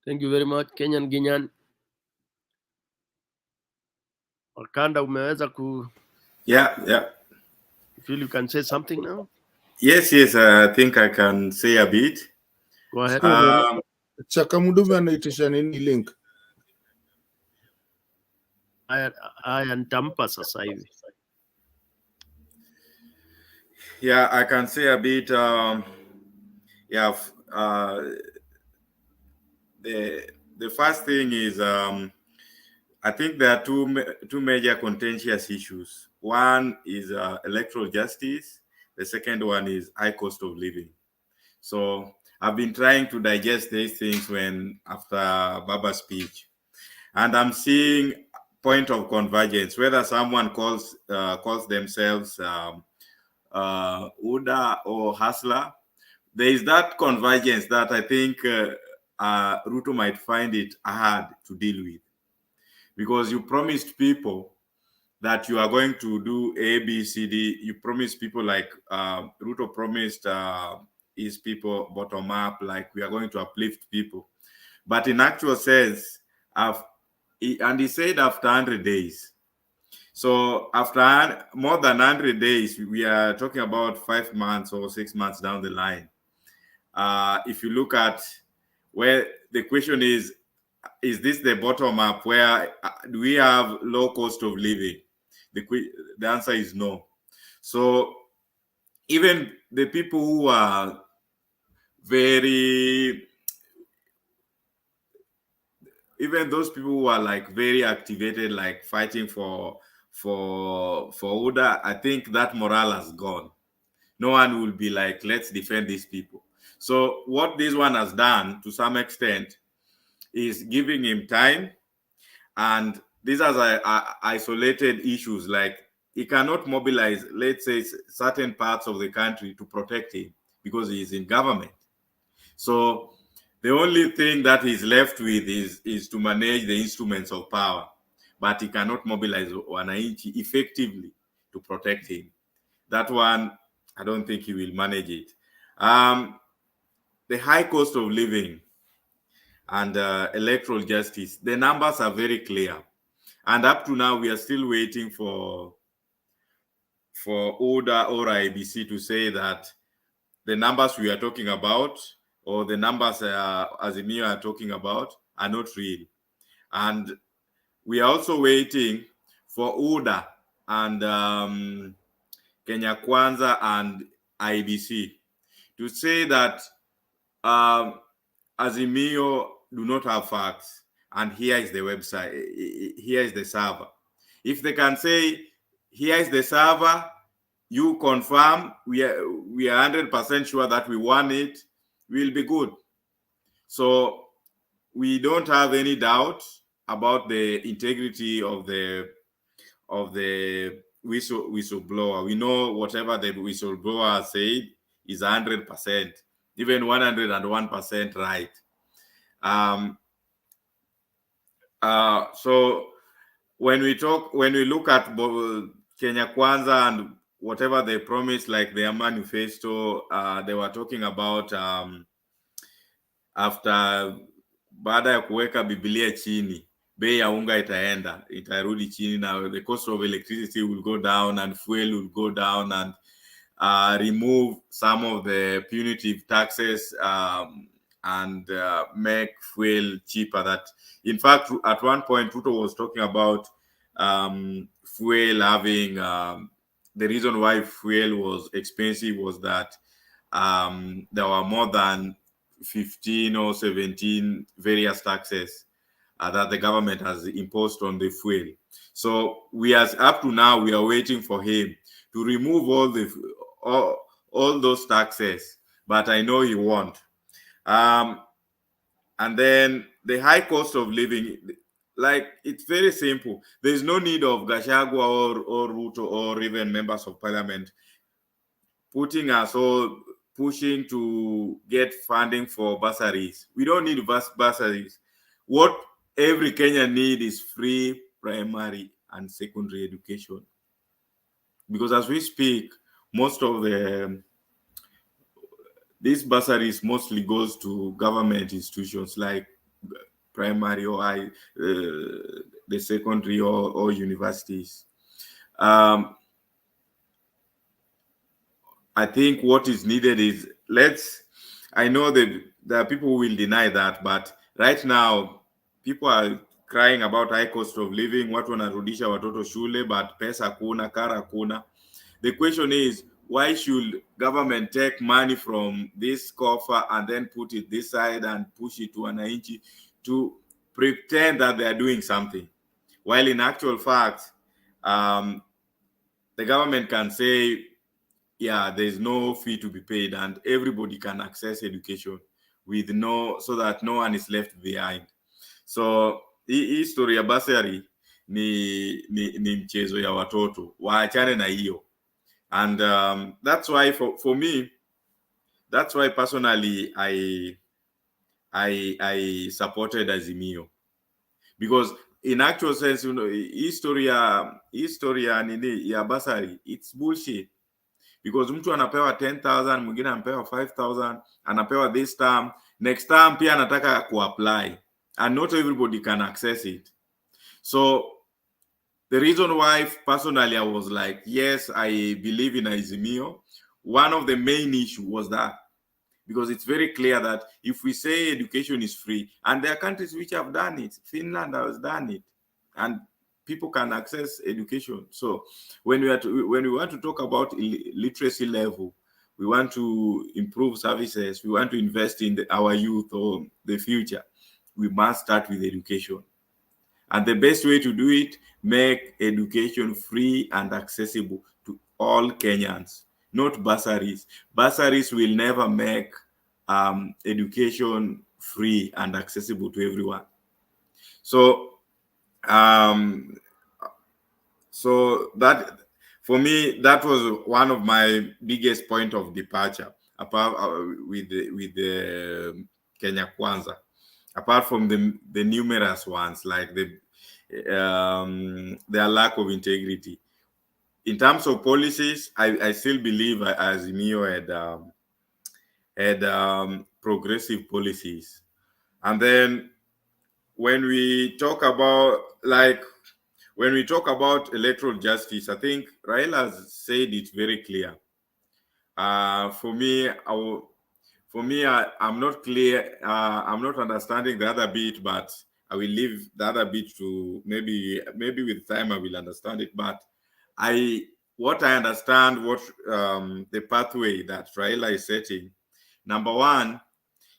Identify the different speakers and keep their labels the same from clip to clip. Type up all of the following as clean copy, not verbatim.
Speaker 1: Thank you very much. Kenyan Ginyan. Wakanda umeweza ku
Speaker 2: Yeah.
Speaker 1: feel you can say something now?
Speaker 2: Yes. I think I can say a bit.
Speaker 1: Go ahead.
Speaker 3: Chakamudume anaitisha nini link?
Speaker 1: Haya nitampa sasa hivi.
Speaker 2: Yeah, I can say a bit. The first thing is I think there are two major contentious issues. One is electoral justice. The second one is high cost of living. So I've been trying to digest these things after Baba's speech, and I'm seeing point of convergence. Whether someone calls themselves Uda or Hustler, there is that convergence that I think Ruto might find it hard to deal with, because you promised people that you are going to do A, B, C, D. You promised people like Ruto promised his people bottom up, like we are going to uplift people. But in actual sense, and he said after 100 days. So after more than 100 days, we are talking about 5 months or 6 months down the line. If you look at where the question is this the bottom up where do we have low cost of living? The answer is no. So even the people who are even those people who are like very activated, like fighting for Uda, I think that morale has gone. No one will be like, let's defend these people. So what this one has done to some extent is giving him time, and these are isolated issues. Like he cannot mobilize, let's say, certain parts of the country to protect him because he is in government. So the only thing that he's left with is to manage the instruments of power, but he cannot mobilize wananchi effectively to protect him. That one, I don't think he will manage it. The high cost of living and electoral justice, the numbers are very clear. And up to now, we are still waiting for ODA or IBC to say that the numbers we are talking about or the numbers Azimio are talking about are not real. And we are also waiting for ODA and Kenya Kwanza and IBC to say that Azimio do not have facts, and here is the website, here is the server. If they can say, here is the server, you confirm, we are 100% sure that we want it, will be good. So we don't have any doubt about the integrity of the whistleblower. We know whatever the whistleblower said is 100%, even 101% right. So when we look at Kenya Kwanza and whatever they promised, like their manifesto, they were talking about after baada ya kuweka Biblia chini, bei ya unga itarudi chini, na the cost of electricity will go down and fuel will go down, and remove some of the punitive taxes and make fuel cheaper. That, in fact, at one point, Ruto was talking about fuel having the reason why fuel was expensive was that there were more than 15 or 17 various taxes that the government has imposed on the fuel. So up to now, we are waiting for him to remove all those taxes, but I know he won't. And then the high cost of living, like, it's very simple. There's no need of Gachagua or Ruto or even members of parliament putting us or pushing to get funding for bursaries. We don't need bursaries. What every Kenyan need is free primary and secondary education. Because as we speak, most of these bursaries mostly goes to government institutions like primary or the secondary or universities. I think what is needed is I know that there are people who will deny that, but right now people are crying about high cost of living, watu wanarudisha watoto shule, but pesa kuna, kara kuna. The question is, why should government take money from this coffer and then put it this side and push it to wananchi to pretend that they are doing something, while in actual fact, the government can say, yeah, there's no fee to be paid and everybody can access education so that no one is left behind. So hii story ya basari ni mchezo ya watoto, waachane na hiyo. And that's why for me, that's why personally I supported Azimio, because in actual sense, history ya basari, it's bullshit. Because mtu anapewa 10,000, mwingine anapewa 5,000, anapewa this term, next term pia anataka kuapply, and not everybody can access it. So the reason why personally I was like, yes, I believe in Azimio, one of the main issue was that, because it's very clear that if we say education is free, and there are countries which have done it, Finland has done it, and people can access education. So when we want to talk about literacy level, we want to improve services, we want to invest in our youth or the future, we must start with education. And the best way to do it, make education free and accessible to all Kenyans, not bursaries. Bursaries will never make education free and accessible to everyone. So that, for me, that was one of my biggest point of departure, apart with the Kenya Kwanza, apart from the numerous ones, like their lack of integrity. In terms of policies, I still believe Azimio had progressive policies. And then when we talk about electoral justice, I think Raila has said it very clear. For me, I'm not clear. I'm not understanding the other bit, but I will leave the other bit to maybe with time I will understand it. But what I understand, the pathway that Raila is setting, number one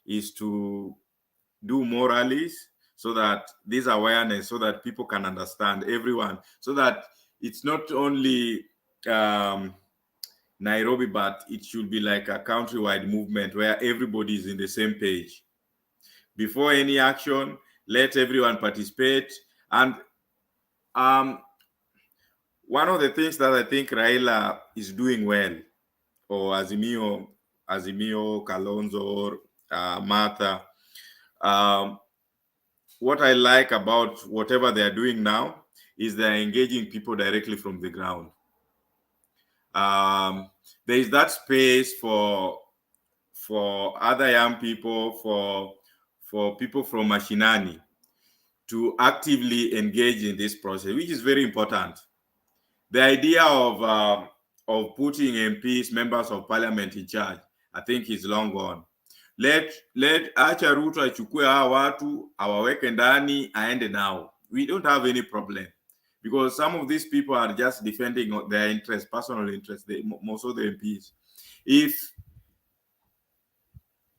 Speaker 2: is to do more rallies, so that this awareness, so that people can understand, everyone, so that it's not only Nairobi, but it should be like a countrywide movement where everybody is in the same page. Before any action, let everyone participate. And one of the things that I think Raila is doing well, or Azimio, Kalonzo, or Martha, what I like about whatever they are doing now is they're engaging people directly from the ground. There is that space for other young people, for people from Mashinani to actively engage in this process, which is very important. The idea of putting MPs, members of parliament, in charge, I think is long gone. Acha Ruto achukue hawa watu awaweke ndani aende now. We don't have any problem, because some of these people are just defending their interests, personal interests, most of the MPs.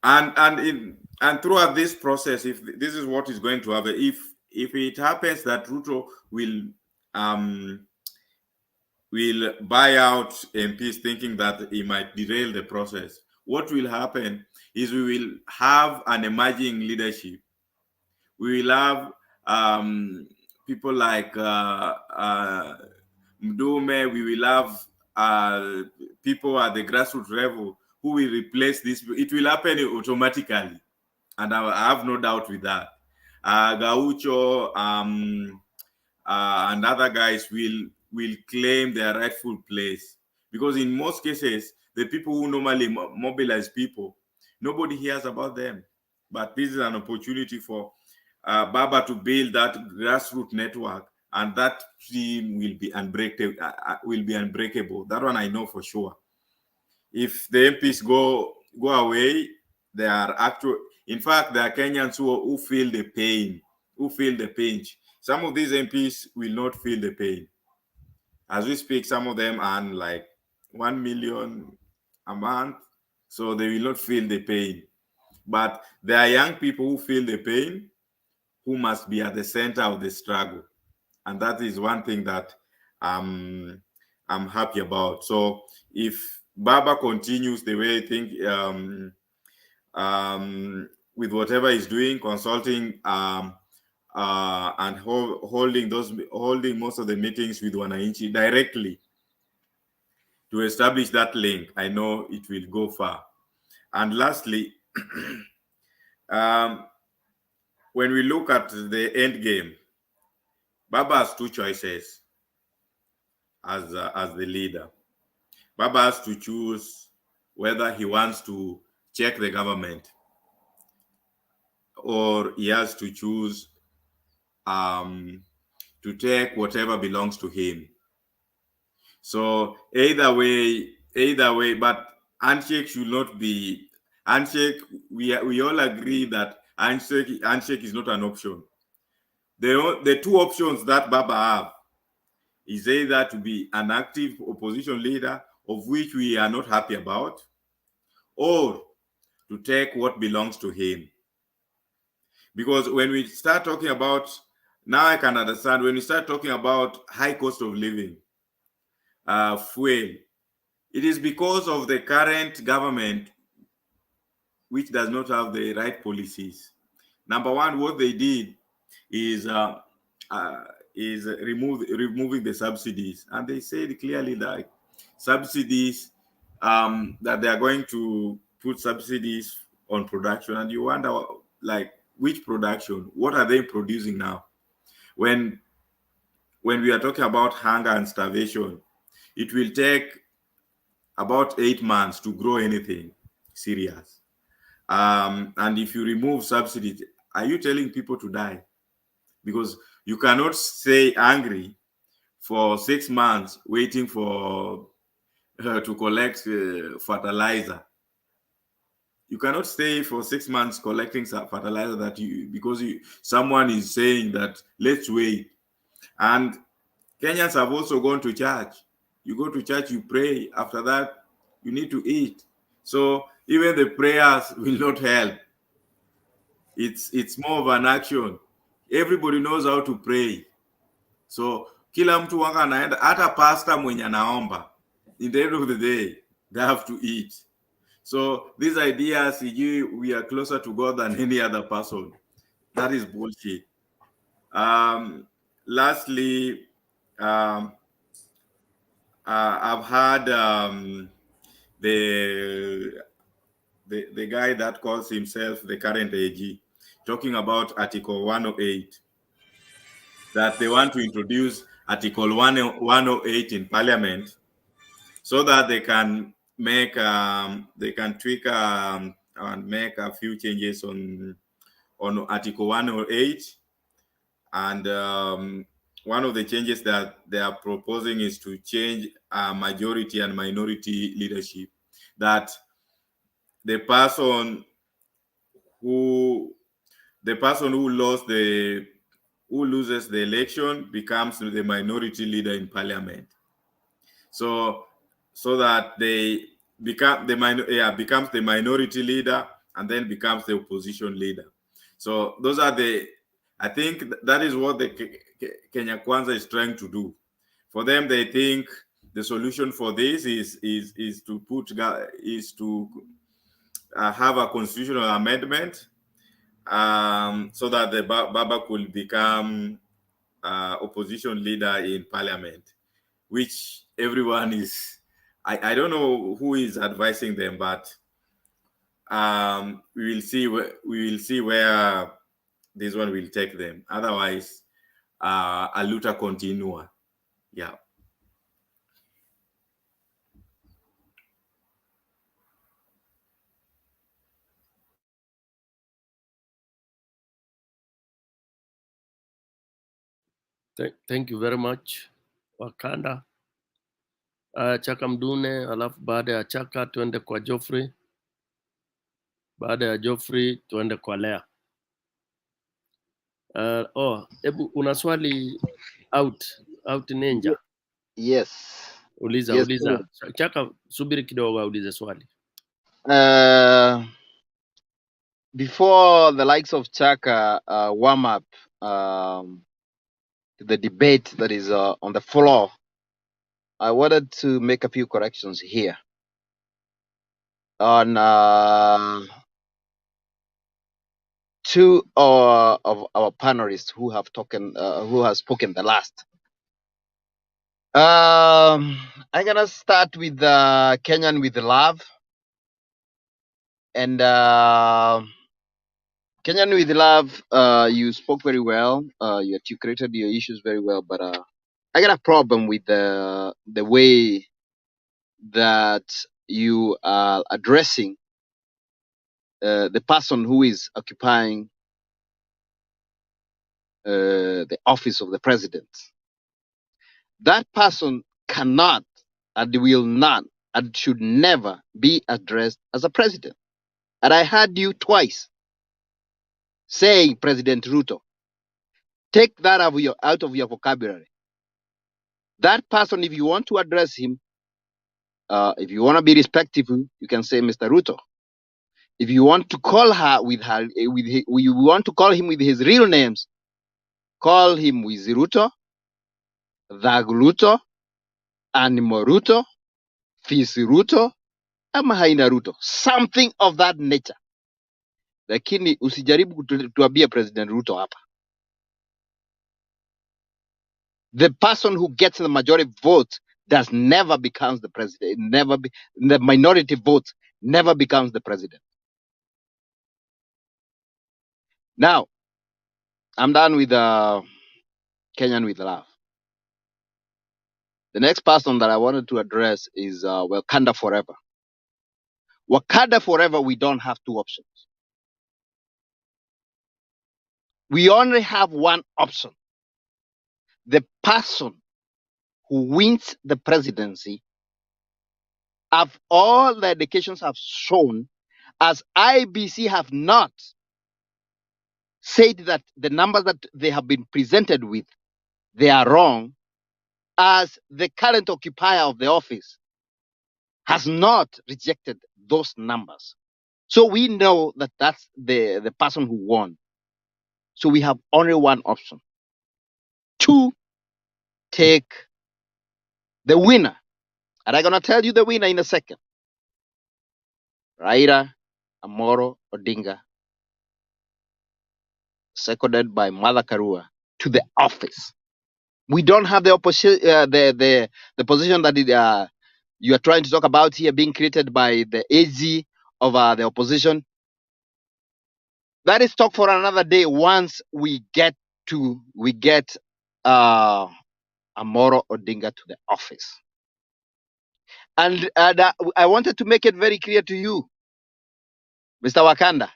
Speaker 2: And throughout this process, if this is what is going to happen, if it happens that Ruto will buy out MPs thinking that he might derail the process, what will happen is we will have an emerging leadership. We will have people like Mdume. We will have people at the grassroots level who will replace this. It will happen automatically, and I have no doubt with that. Gaucho and other guys will claim their rightful place, because in most cases, the people who normally mobilize people, nobody hears about them. But this is an opportunity for Baba to build that grassroots network, and that team will be unbreakable. That one I know for sure. If the MPs go away, they are actual. In fact, there are Kenyans who feel the pain, who feel the pinch. Some of these MPs will not feel the pain. As we speak, some of them earn like 1 million a month, so they will not feel the pain. But there are young people who feel the pain, who must be at the center of the struggle. And that is one thing that I'm happy about. So if Baba continues the way I think with whatever he's doing, consulting and holding most of the meetings with Wananchi directly to establish that link, I know it will go far. And lastly, when we look at the end game, Baba has two choices as the leader. Baba has to choose whether he wants to check the government, or he has to choose to take whatever belongs to him. So either way, but handshake should not be handshake. We all agree that handshake is not an option. The two options that Baba have is either to be an active opposition leader, of which we are not happy about, or to take what belongs to him. Because when we start talking about, now I can understand, when we start talking about high cost of living, fuel, it is because of the current government which does not have the right policies. Number one, what they did is removing the subsidies, and they said clearly that subsidies that they are going to put subsidies on production, and you wonder, like, which production? What are they producing now? When we are talking about hunger and starvation, it will take about 8 months to grow anything serious. And if you remove subsidies, are you telling people to die? Because you cannot stay angry for 6 months waiting for to collect fertilizer. You cannot stay for 6 months collecting fertilizer because someone is saying that let's wait. And Kenyans have also gone to church. You go to church, you pray. After that, you need to eat. So even the prayers will not help. It's more of an action. Everybody knows how to pray. So kila mtu wanga anaenda, hata pastor mwenye anaomba. In the end of the day, they have to eat. So these ideas, we are closer to God than any other person. That is bullshit. Lastly, I've had the guy that calls himself the current AG talking about Article 108, that they want to introduce Article 108 in Parliament so that they can tweak and make a few changes on Article 108. And one of the changes that they are proposing is to change majority and minority leadership, that the person who loses the election becomes the minority leader in parliament. So that they becomes the minority leader and then becomes the opposition leader. So those are I think that is what the Kenya Kwanza is trying to do. For them, they think the solution for this is to have a constitutional amendment, so that the Baba could become opposition leader in parliament, which everyone is. I don't know who is advising them, but we will see where this one will take them. Otherwise, a luta continua. Yeah.
Speaker 1: Thank you very much Wakanda. Chaka Mdune, alafu baada ya Chaka tuende kwa Geoffrey. Baada ya Geoffrey tuende kwa Lea. Ebu una swali out Ninja.
Speaker 4: Yes.
Speaker 1: Uliza,
Speaker 4: Yes,
Speaker 1: uliza. Chaka subiri kidogo aulize swali.
Speaker 4: Before the likes of Chaka warm up to the debate that is on the floor, I wanted to make a few corrections here on two of our panelists who have spoken the last. I'm gonna start with Kenyan with love, and Kenyan with love. You spoke very well. You articulated your issues very well, but I got a problem with the way that you are addressing the person who is occupying the office of the president. That person cannot and will not and should never be addressed as a president. And I heard you twice saying President Ruto. Take that out of your vocabulary. That person, if you want to address him, if you want to be respectful, you can say Mr. Ruto. If you want to call you want to call him with his real names, call him Mwizi Ruto, Thug Ruto, Animal Ruto, Fisi Ruto, ama Haina Ruto, something of that nature. Lakini usijaribu kutuambia President Ruto hapa. The person who gets the majority vote never becomes the president. The minority vote never becomes the president. Now, I'm done with Kenyan with love. The next person that I wanted to address is Wakanda Forever. Wakanda Forever, we don't have two options. We only have one option. The person who wins the presidency, of all the indications have shown, as IBC have not said that the numbers that they have been presented with, they are wrong, as the current occupier of the office has not rejected those numbers. So we know that that's the person who won. So we have only one option. To take the winner. And I'm going to tell you the winner in a second. Raila Amolo Odinga, seconded by Mother Karua, to the office. We don't have the opposition, the position that you are trying to talk about here being created by the AG of the opposition. That is talk for another day. Once we get Amolo Odinga to the office, and I wanted to make it very clear to you, Mr. Wakanda.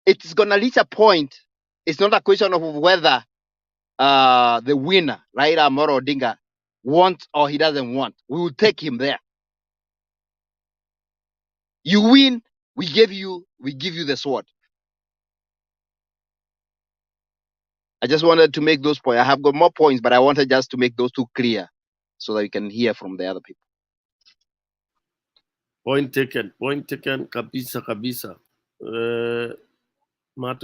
Speaker 4: It's gonna reach a point. It's not a question of whether the winner, Raila Amolo Odinga, wants or he doesn't want. We will take him there. You win, we give you the sword. I just wanted to make those points. I have got more points, but I wanted just to make those two clear so that we can hear from the other people.
Speaker 1: Point taken kabisa. Matu